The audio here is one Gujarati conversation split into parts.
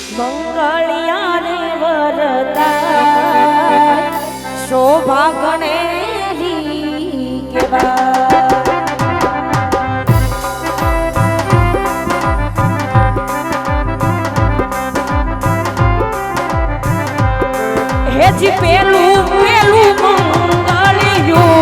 મંગળિયા રે વરતા શોભા ગણેલી કેવા હેજી પેલું પેલું મંગળિયું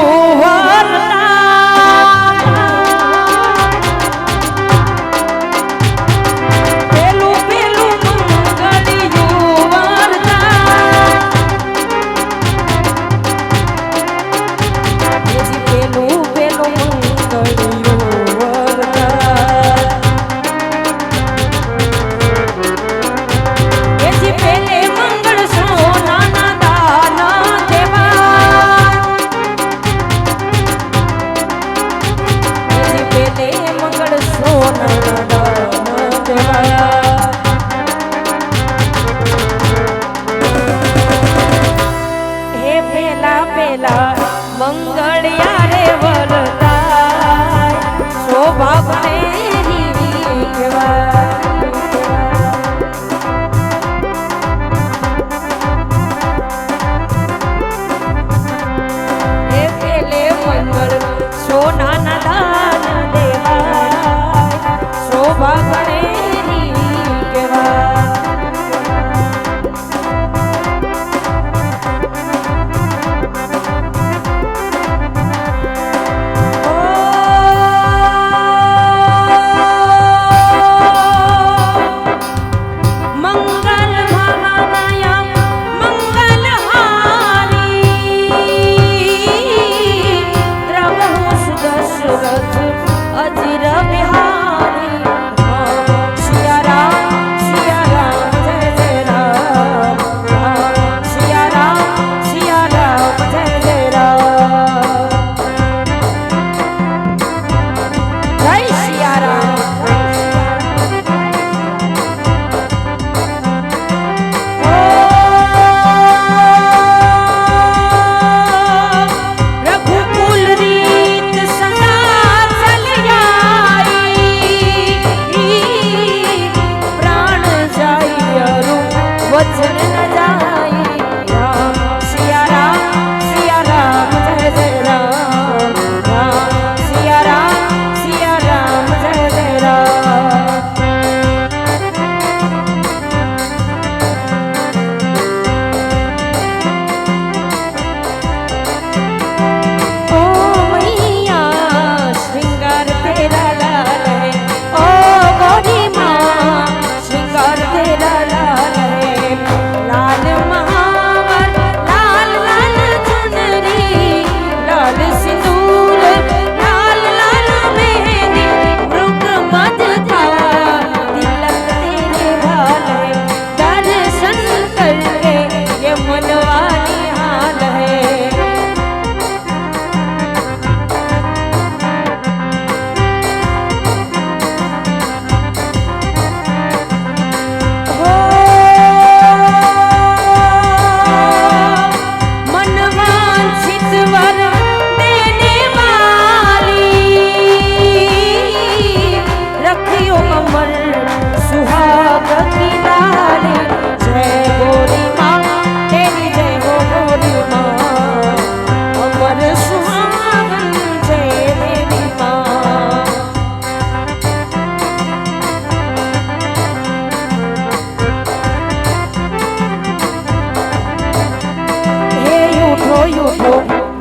મંગળિયા રે વરતા શોભા ગણેલી કેવા હે પેલે મંગળ સોનાના દાન દેવા શોભા ગણેલી કેવા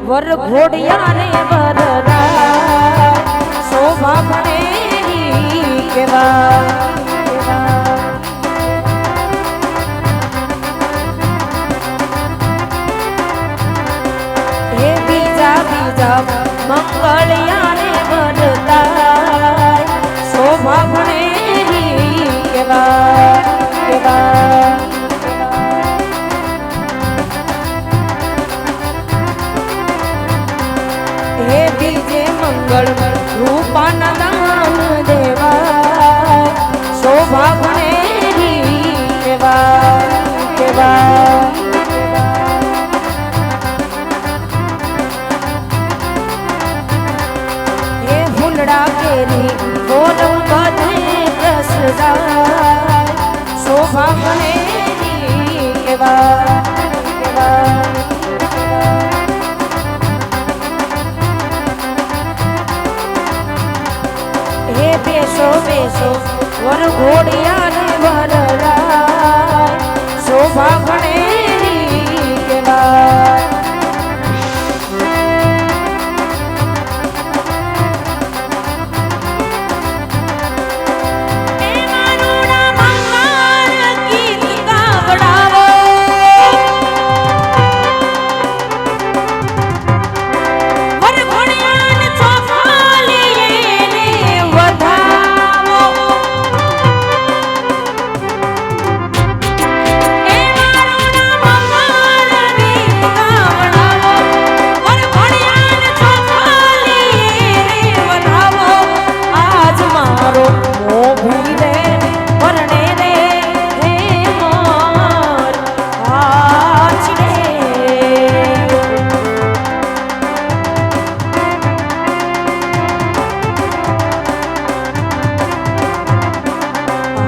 વર ઘોડિયા ને વરરા શોભા ગણેલી કેવા હે બીજા બીજા મંગળિયા ને વરતા શોભા ગણેલી કેવા કેવા હે બીજે મંગળ રૂપાના દાન દેવા શોભા ગણેલી કેવા કેવા હે ફૂલડા કેરી બોલમ બધે રસદાર શોભા શોભાગણેરી કેવા હે બેસો બેસો વર ઘોડિયાને વરરાય શોભાગણેરી કેવા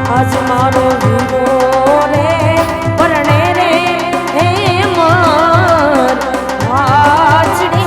આજ મારો વીરો રે પરણે રે હે મન વાચડે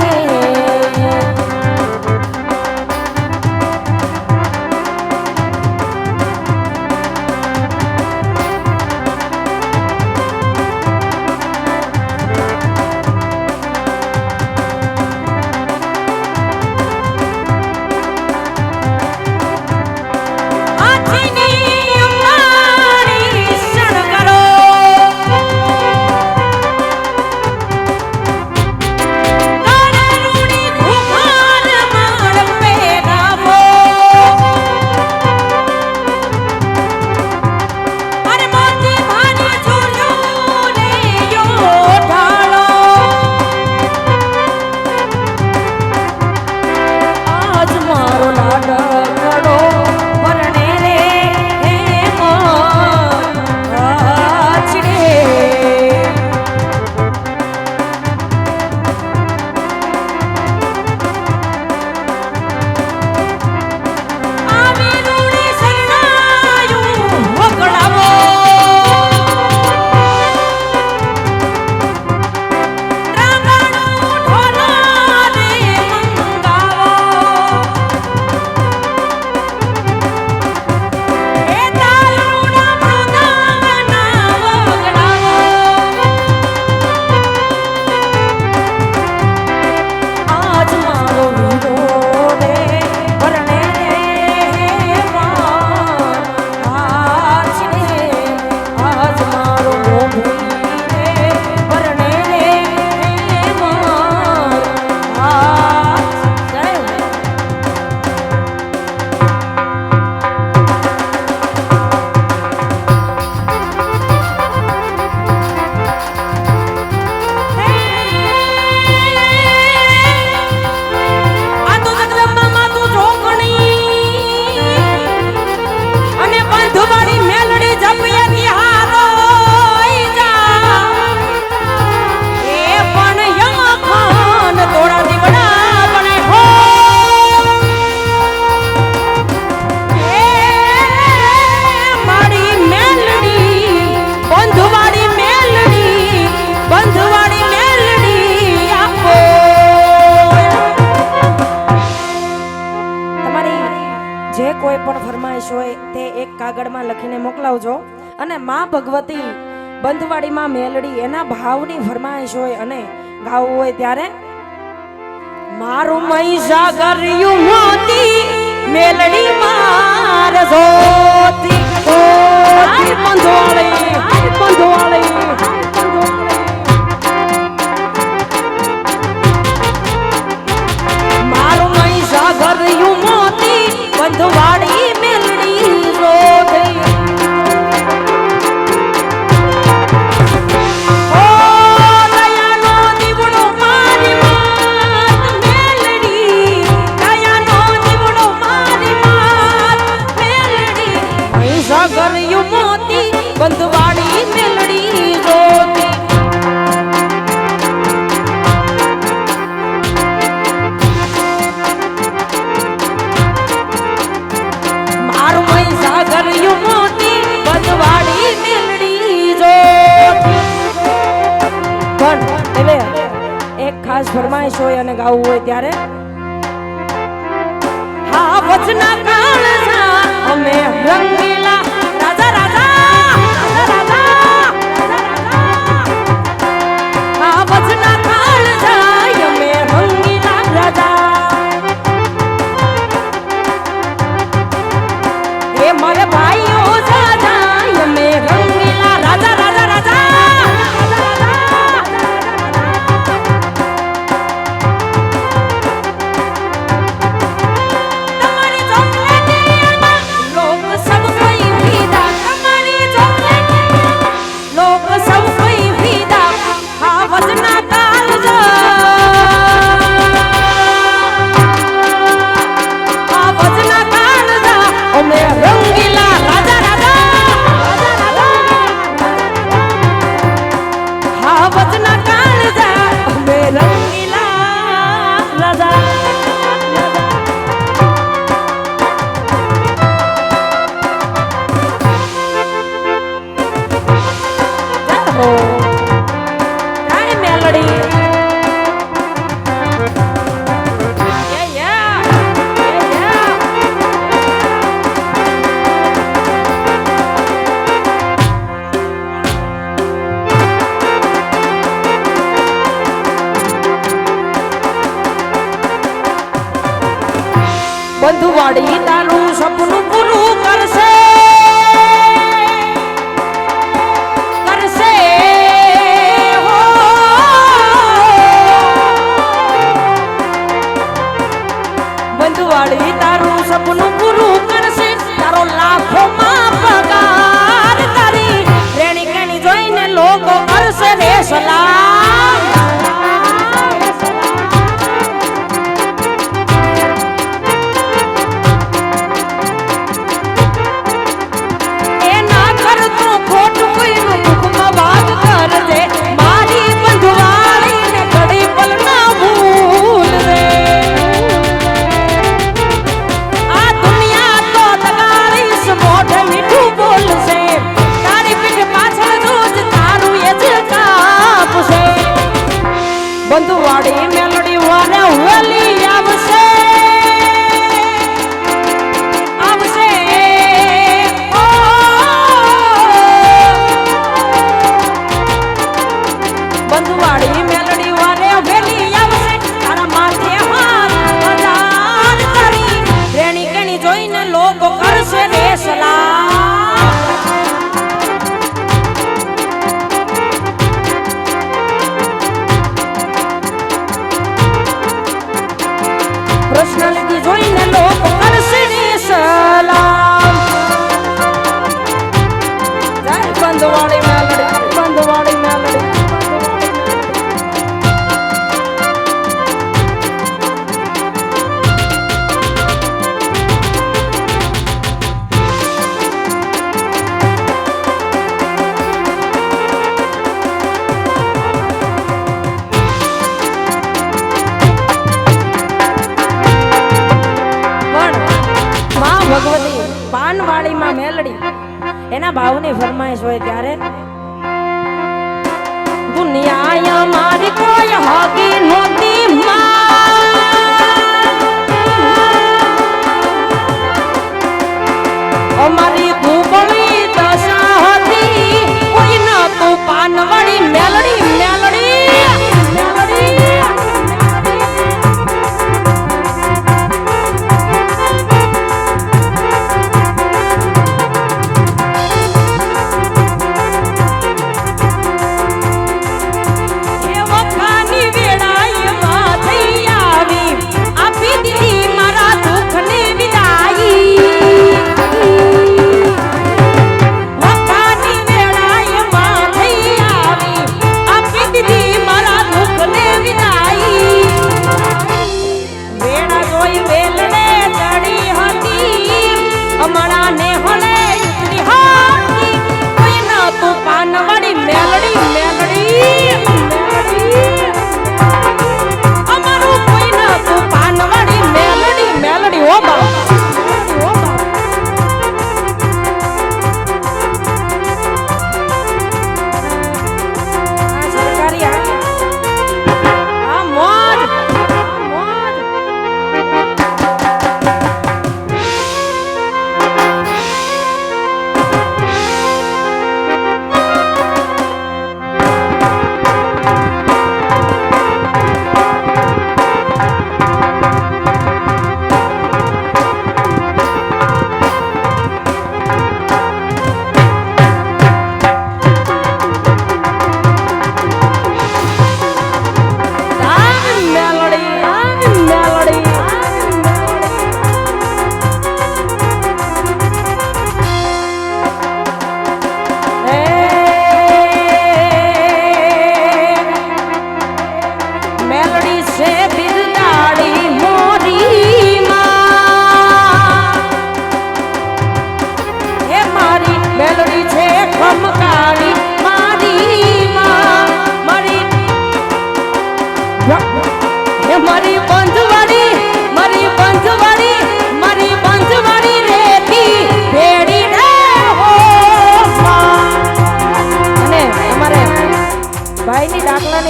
જે કોઈ પણ ફરમાઈશ હોય તે એક કાગળમાં લખીને મોકલાવજો અને માં ભગવતી બંધવાડીમાં મેલડી એના ભાવની ફરમાઈશ હોય અને ગાવું હોય ત્યારે મારું મહીસાગર્યું મોતી મેલડી માર જોતી બંધવાડી મારું મહીસાગર્યું મોતી બંધવાડી મેલડી રોતી ઓ દયાનો દીવડો મારી માત મેલડી દયાનો દીવડો મારી માત મેલડી મહીસાગર્યું મોતી ખાસ ફરમાઈશ હોય અને ગાવું હોય ત્યારે હા વચના કાળજા અમે રંગીલા રાજા રાજા રાજા હા વચના કાળજા અમે રંગીલા રાજા એ મારે ભાઈઓ રાજા અમે રંગીલા રાજા રાજા રાજા બંધુવાડી તારું સપનું પૂરું કરશે કરશે હો બંધુવાડી તારું સપનું પૂરું કરશે તારો લાખોમાં પગાર તારી રેણી કેણી જોઈને લોકો કરશે રે સલામ બંધુવાડી મેલડી વારે વેલી આવશે આવશે ઓ બંધુવાડી મેલડી વારે વેલી આવશે તારા માથે હાથ હજાર તારી રેણી કેણી જોઈને લોકો કરશે રે સલામ પર્સનાલિટી જોઈને લોકો કરશે રે સલામ જય બંધવાડી મેલડી બંધવાડી મેલડી ભગવતી પાનવાડી માં મેલડી એના ભાવની ફરમાઈશ હોય ત્યારે દુનિયા મારી કોઈ હગી નહોતી અમારી દુબળી દશા હતી કોઈ ન તું પાનવાડી મેલડી મેલડી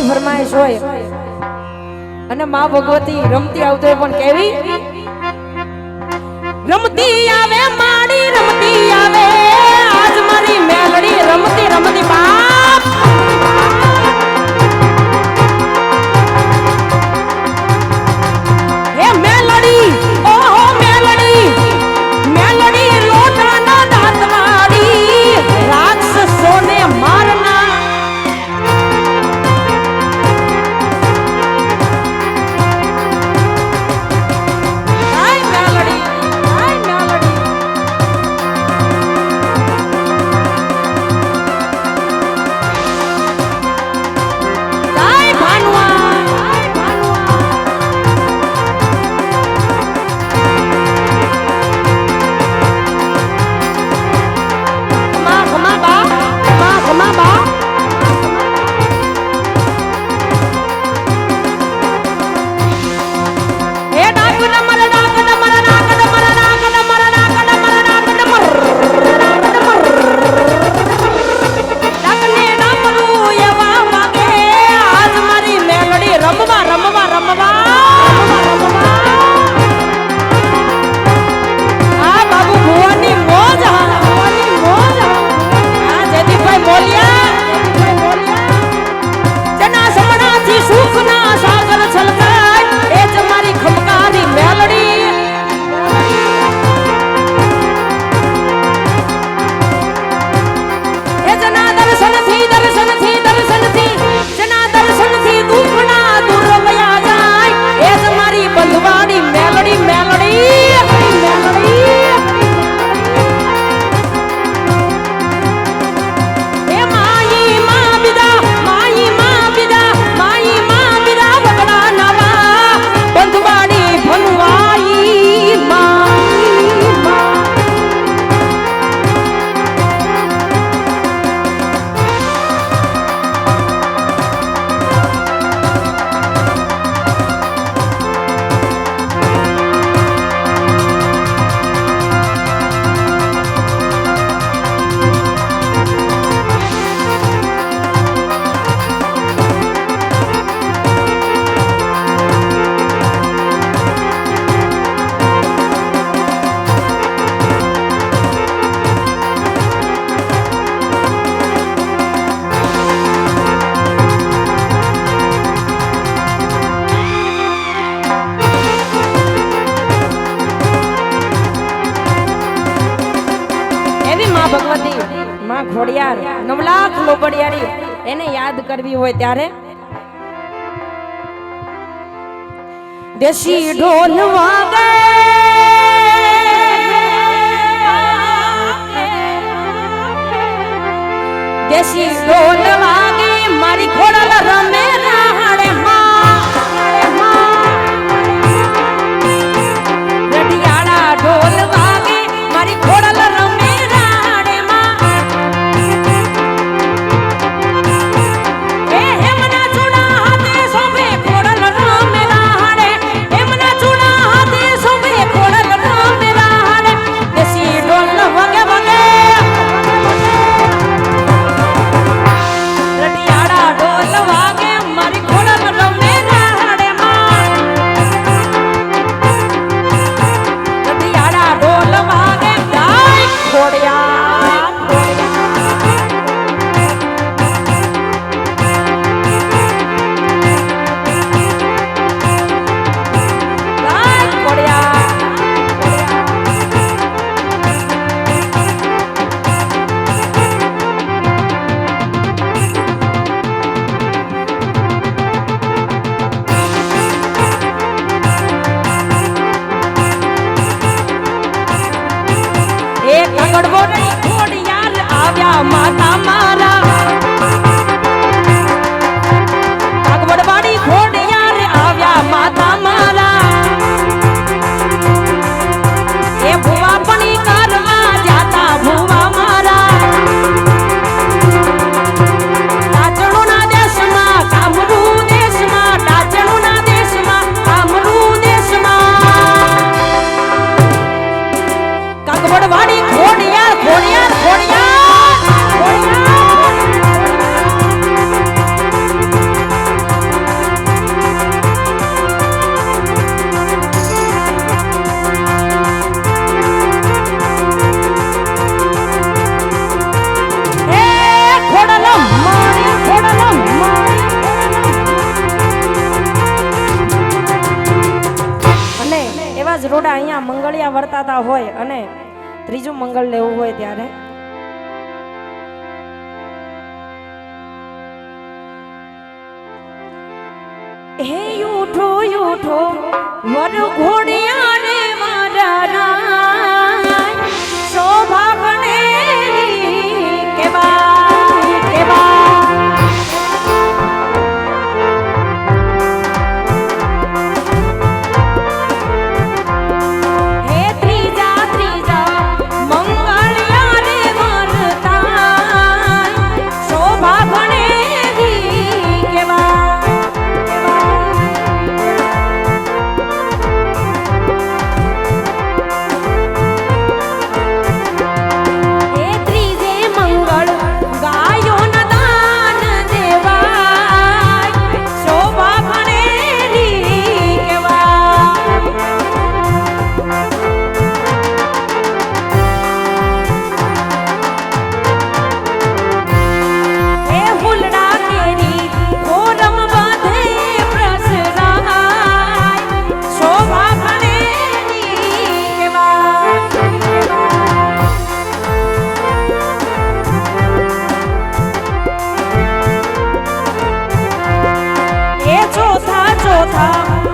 ફરમાઈશ હોય અને માં ભગવતી રમતી આવતો હોય પણ કેવી રમતી આવે માડી રમતી આવે આજ મારી મેલડી રમતી રમતી બાપ હે મેલડી ઓહો મેલડી મેલડી લોટાના દાંતવાડી રાક્ષસોને મારના ભગવતી માં ખોડિયાર 9 લાખ લોબડિયારી એને યાદ કરવી હોય ત્યારે દેશી ઢોલ વાગે દેશી ઢોલ વાગે મારી ખોડલ રમે રાહડે રડિયાળા ઢોલ વાગે મારી ખોડલ રમે મારી રોડા અહીંયા મંગળિયા વર્તાતા હોય અને ત્રીજું મંગળ લેવું હોય ત્યારે હે ઉઠો ઉઠો વર ઘોડિયા રે મારા રાય શોભા ગણેરી કેવા કેવા હે ત્રીજા ત્રીજા મંગળિયા રે વર્તાય શોભા ગણેરી કેવા ચોથા